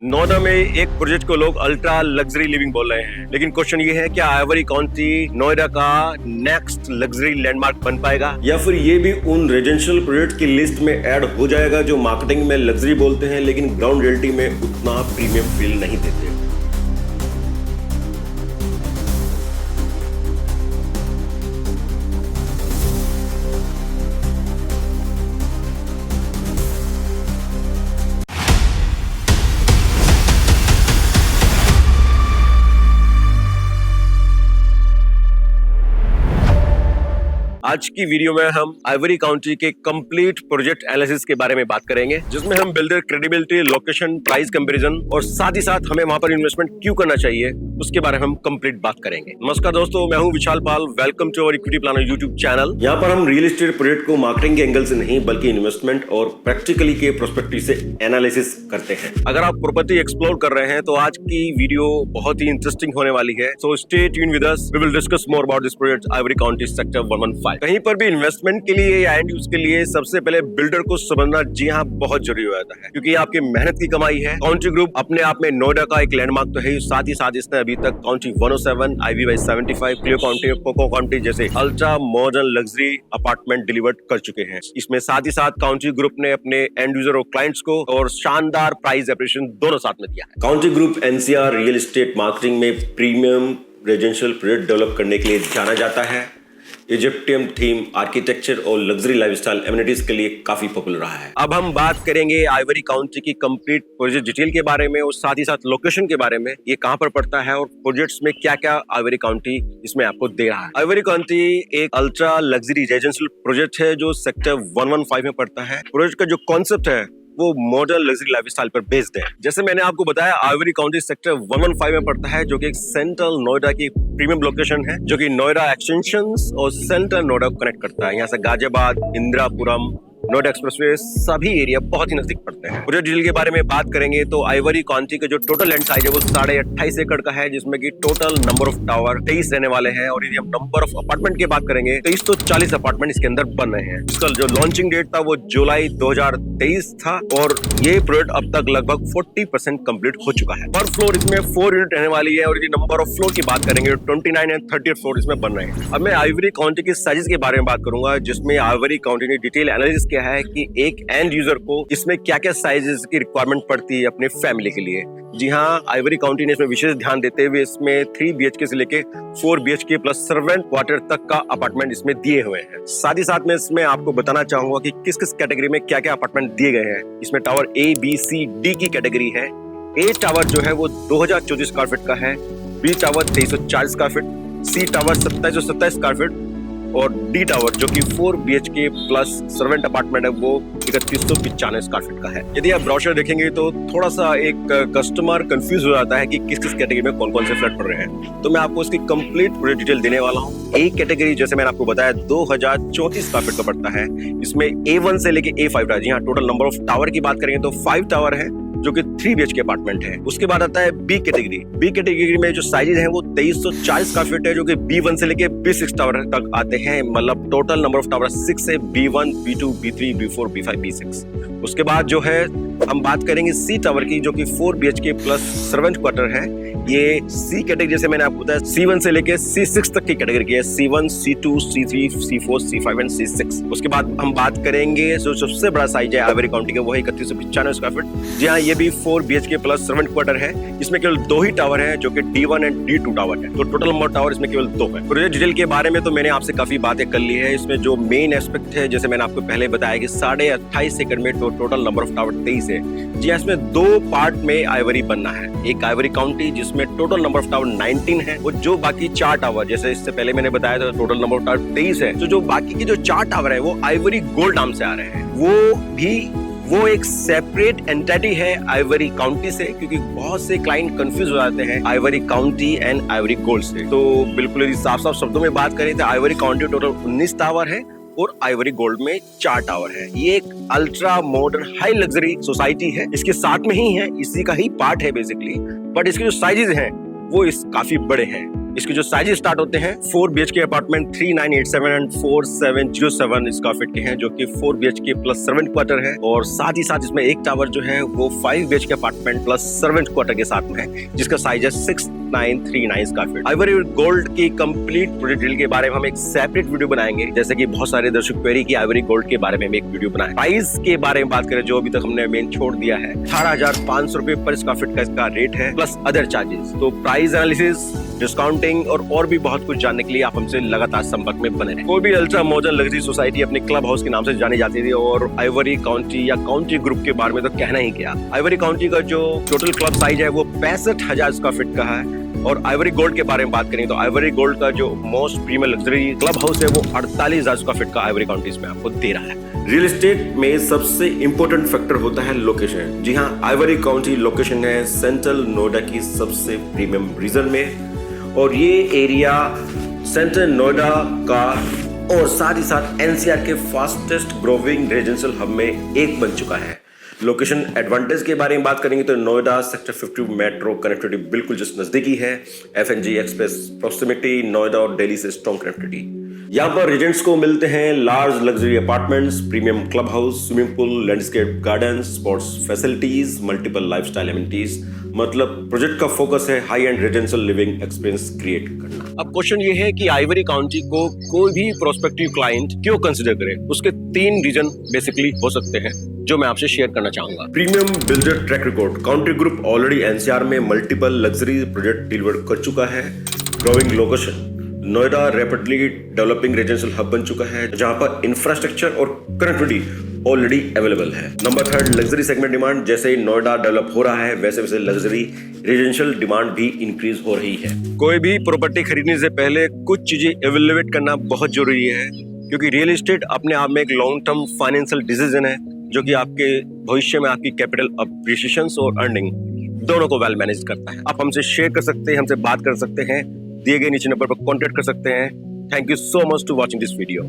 नोएडा में एक प्रोजेक्ट को लोग अल्ट्रा लग्जरी लिविंग बोल रहे हैं, लेकिन क्वेश्चन ये है क्या आइवरी काउंटी नोएडा का नेक्स्ट लग्जरी लैंडमार्क बन पाएगा, या फिर ये भी उन रेजिडेंशियल प्रोजेक्ट की लिस्ट में ऐड हो जाएगा जो मार्केटिंग में लग्जरी बोलते हैं लेकिन ग्राउंड रियलिटी में उतना प्रीमियम फील नहीं देते। आज की वीडियो में हम आइवरी काउंटी के कंप्लीट प्रोजेक्ट एनालिसिस के बारे में बात करेंगे, जिसमें हम builder credibility, location, price comparison और साथ ही साथ हमें वहां पर इन्वेस्टमेंट क्यों करना चाहिए उसके बारे में हम कंप्लीट बात करेंगे। नमस्कार दोस्तों, मैं हूं Vishal Pal. Welcome to our equity planner YouTube channel. यहाँ पर हम रियल एस्टेट प्रोजेक्ट को मार्केटिंग के एंगल से नहीं बल्कि इन्वेस्टमेंट और प्रैक्टिकली के पर्सपेक्टिव से एनालिसिस करते हैं। अगर आप प्रॉपर्टी एक्सप्लोर कर रहे हैं तो आज की वीडियो बहुत ही इंटरेस्टिंग होने वाली है, so stay tune with us. We will discuss more about this project Ivory County sector 115। कहीं पर भी इन्वेस्टमेंट के लिए या एंड यूज के लिए सबसे पहले बिल्डर को समझना जी हाँ बहुत जरूरी हो जाता है, क्योंकि आपकी मेहनत की कमाई है। काउंटी ग्रुप अपने आप में नोएडा का एक लैंडमार्क तो है, साथ ही साथ इसने अभी तक county 107, IV/75, Cleo county, Coco county जैसे ultra modern luxury apartment deliver कर चुके हैं। इसमें साथ ही साथ काउंटी ग्रुप ने अपने एंड यूजर और क्लाइंट्स को और शानदार प्राइस एप्रिसिएशन दोनों साथ में दिया है। County group NCR real estate marketing में प्रीमियम रेजिडेंशियल प्रोजेक्ट डेवलप करने के लिए जाना जाता है। इजिप्टियन थीम, आर्किटेक्चर और लग्जरी लाइफस्टाइल एमिनिटीज के लिए काफी पॉपुलर रहा है। अब हम बात करेंगे आइवरी काउंटी की कंप्लीट प्रोजेक्ट डिटेल के बारे में और साथ ही साथ लोकेशन के बारे में, ये कहां पर पड़ता है और प्रोजेक्ट्स में क्या क्या आइवरी काउंटी इसमें आपको दे रहा है। आइवरी काउंटी एक अल्ट्रा लग्जरी रेजिडेंशियल प्रोजेक्ट है जो सेक्टर 115 में पड़ता है। प्रोजेक्ट का जो कॉन्सेप्ट है वो मॉडर्न लग्जरी लाइफस्टाइल पर बेस्ड है। जैसे मैंने आपको बताया, आइवरी काउंटी सेक्टर 115 में पड़ता है, जो कि एक सेंट्रल नोएडा की प्रीमियम लोकेशन है, जो कि नोएडा एक्सटेंशंस और सेंट्रल नोएडा को कनेक्ट करता है। यहाँ से गाजियाबाद, इंदिरापुरम, नोएडा एक्सप्रेसवे सभी एरिया बहुत ही नजदीक पड़ते हैं। प्रोजेक्ट डील के बारे में बात करेंगे तो आइवरी काउंटी का जो टोटल लैंड साइज है वो 28.5 एकड़ का है, जिसमें कि टोटल नंबर ऑफ टावर 23 रहने वाले हैं। और यदि हम नंबर ऑफ अपार्टमेंट की बात करेंगे तो 40 अपार्टमेंट इसके अंदर बन रहे हैं। इसका जो लॉन्चिंग डेट था वो जुलाई 2023 था और ये प्रोजेक्ट अब तक लगभग 40% कंप्लीट हो चुका है। पर फ्लोर इसमें 4 यूनिट रहने वाली है। और यदि नंबर ऑफ फ्लोर की बात करेंगे तो 29 एंड 30 फ्लोर इसमें बन रहे हैं। अब मैं आइवरी काउंटी की साइज के बारे में बात करूंगा, जिसमें आइवरी काउंटी ने डिटेल एनालिसिस किया है कि एक एंड यूजर को इसमें क्या क्या साइजेस की रिक्वायरमेंट पड़ती है अपने फैमिली के लिए। जी हाँ, आइवरी काउंटी ने इसमें विशेष ध्यान देते हुए इसमें 3 BHK से लेके 4 BHK प्लस सर्वेंट क्वार्टर तक का अपार्टमेंट इसमें दिए हुए हैं। साथ ही साथ में इसमें आपको बताना चाहूंगा कि किस किस कैटेगरी में क्या क्या अपार्टमेंट दिए गए हैं। इसमें tower A, B, C, D की कैटेगरी है। A टावर जो है वो 2034 स्क्वायर फीट का है, B tower 2340 square feet, C tower 2727 square feet और D टावर जो कि 4 BHK प्लस सर्वेंट अपार्टमेंट है वो 3195 स्क्वायर फीट का है। यदि आप ब्रोशर देखेंगे तो थोड़ा सा एक कस्टमर कंफ्यूज हो जाता है कि किस किस कैटेगरी में कौन कौन से फ्लैट पड़ रहे हैं, तो मैं आपको इसकी कंप्लीट पूरी डिटेल देने वाला हूँ। एक कैटेगरी जैसे मैंने आपको बताया 2034 स्क्वायर फीट का पड़ता है। इसमें A1 से लेके A5 है। जी हाँ, टोटल नंबर ऑफ टावर की बात करेंगे तो 5 टावर है जो कि 3 BHK अपार्टमेंट है। उसके बाद आता है B कैटेगरी। B कैटेगरी में जो साइजेस हैं वो 2340 स्क्वायर फीट है, जो कि B1 से लेके B6 टावर तक आते हैं। मतलब टोटल नंबर ऑफ टावर 6 है, B1, B2, B3, B4, B5, B6। उसके बाद जो है हम बात करेंगे C टावर की, जो कि 4 BHK प्लस सर्वेंट क्वार्टर है। ये C कैटेगरी जैसे मैंने आपको बताया C1 से लेके C6 तक की कैटेगरी की है, C1, C2, C3, C4, C5 and C6। उसके बाद हम बात करेंगे जो सबसे बड़ा साइज है आइवरी काउंटी का, वो है 3195 स्क्वायर फीट। जी हाँ, ये भी 4 BHK प्लस सर्वेंट क्वार्टर है। इसमें केवल 2 ही टावर है, जो कि D1 एंड D2 टावर है। तो टोटल नंबर टावर इसमें केवल 2 है। प्रोजेक्ट डिटेल के बारे में तो मैंने आपसे काफी बातें कर ली है। इसमें जो मेन एस्पेक्ट है, जैसे मैंने आपको पहले बताया कि 28.5 एकड़ में टोटल नंबर ऑफ टावर 23 है। जी हाँ, इसमें 2 पार्ट में आइवरी बनना है। एक आइवरी काउंटी जिसमें टोटल नंबर ऑफ टावर 19 है, और जो बाकी 4 टावर, जैसे इससे पहले मैंने बताया था टोटल नंबर ऑफ टावर 23 है, तो जो बाकी के जो 4 टावर है वो आइवरी गोल्ड नाम से आ रहे हैं। वो एक सेपरेट एंटिटी है आइवरी काउंटी से, क्योंकि बहुत से क्लाइंट कंफ्यूज हो जाते हैं Ivory county and Ivory gold से। तो बिल्कुल यदि साफ साफ शब्दों में बात करें तो आइवरी काउंटी टोटल 19 टावर है और आइवरी गोल्ड में 4 टावर है। ये एक ultra modern high luxury society है, इसके साथ में ही है, इसी का ही पार्ट है बेसिकली। बट इसके जो साइजेस हैं वो काफी बड़े हैं। इसके जो साइजेस स्टार्ट होते हैं 4 BHK apartment 3987 and 4707 square feet के हैं, जो कि 4 BHK प्लस सर्वेंट क्वार्टर है। और साथ ही साथ इसमें एक टावर जो है वो 5 BHK apartment plus servant quarter के साथ में है, जिसका साइज है 6939 स्क्वायर फीट। आइवरी गोल्ड की कंप्लीट प्रोजेक्ट डील के बारे में हम एक सेपरेट वीडियो बनाएंगे, जैसे कि बहुत सारे दर्शक क्वेरी की आइवरी गोल्ड के बारे में हम एक वीडियो बनाए। प्राइस के बारे में बात करें, जो अभी तक हमने मेन छोड़ दिया है, 18,500 रुपए पर स्क्वायर फीट का इसका रेट है, प्लस अदर चार्जेस। तो प्राइस एनालिसिस, डिस्काउंटिंग और भी बहुत कुछ जानने के लिए आप हमसे लगातार संपर्क में बने रहें। कोई भी अल्ट्रा मॉडर्न लग्जरी सोसाइटी अपने क्लब हाउस के नाम से जानी जाती थी, और आइवरी काउंटी या काउंटी ग्रुप के बारे में तो कहना ही क्या। आइवरी काउंटी का जो टोटल क्लब साइज है वो 65,000 स्क्वायर फीट का है। और आइवरी गोल्ड के बारे में बात करें तो आइवरी गोल्ड का जो most premium luxury club house है वो 48,000 स्क्वायर फीट का आइवरी काउंटी में आपको दे रहा है। रियल एस्टेट में सबसे इंपॉर्टेंट फैक्टर होता है लोकेशन। जी हाँ, आइवरी काउंटी लोकेशन है सेंट्रल नोएडा की सबसे प्रीमियम रीजन में, और ये एरिया सेंट्रल नोएडा का और साथ ही साथ एनसीआर के फास्टेस्ट ग्रोइंग रेजिडेंशियल हब में एक बन चुका है। लोकेशन एडवांटेज के बारे में बात करेंगे तो नोएडा सेक्टर 50 मेट्रो कनेक्टिविटी बिल्कुल जस्ट नजदीकी है। FNG एक्सप्रेस प्रॉक्सिमिटी, नोएडा और दिल्ली से स्ट्रॉन्ग कनेक्टिविटी। यहाँ पर रेजिडेंट्स को मिलते हैं large luxury apartments, premium club house, swimming pool, landscape garden, sports facilities, multiple lifestyle amenities. मतलब प्रोजेक्ट का फोकस है high and residential living experience create करना। अब क्वेश्चन ये है कि आइवरी काउंटी को कोई भी प्रोस्पेक्टिव क्लाइंट क्यों कंसिडर करे। उसके 3 रीजन बेसिकली हो सकते हैं, जो मैं आपसे शेयर करना चाहूंगा। Premium builder track record. County group already NCR में मल्टीपल लग्जरी प्रोजेक्ट डिलीवर कर चुका है। Growing location, Noida rapidly developing residential hub बन चुका है, जहां पर इंफ्रास्ट्रक्चर और कनेक्टिविटी ऑलरेडी अवेलेबल है। Number 3, luxury segment demand. जैसे नोएडा डेवलप हो रहा है, वैसे वैसे लग्जरी रेजिडेंशियल डिमांड भी इंक्रीज हो रही है। कोई भी प्रॉपर्टी खरीदने से पहले कुछ चीजें एवेल्युएट करना बहुत जरूरी है, क्योंकि रियल एस्टेट अपने आप में एक लॉन्ग टर्म फाइनेंशियल डिसीजन है, जो कि आपके भविष्य में आपकी कैपिटल अप्रिसिएशन और अर्निंग दोनों को वेल मैनेज करता है। आप हमसे शेयर कर सकते हैं, हमसे बात कर सकते हैं, दिए गए नीचे नंबर पर कॉन्टेक्ट कर सकते हैं। Thank you so much to watching this video.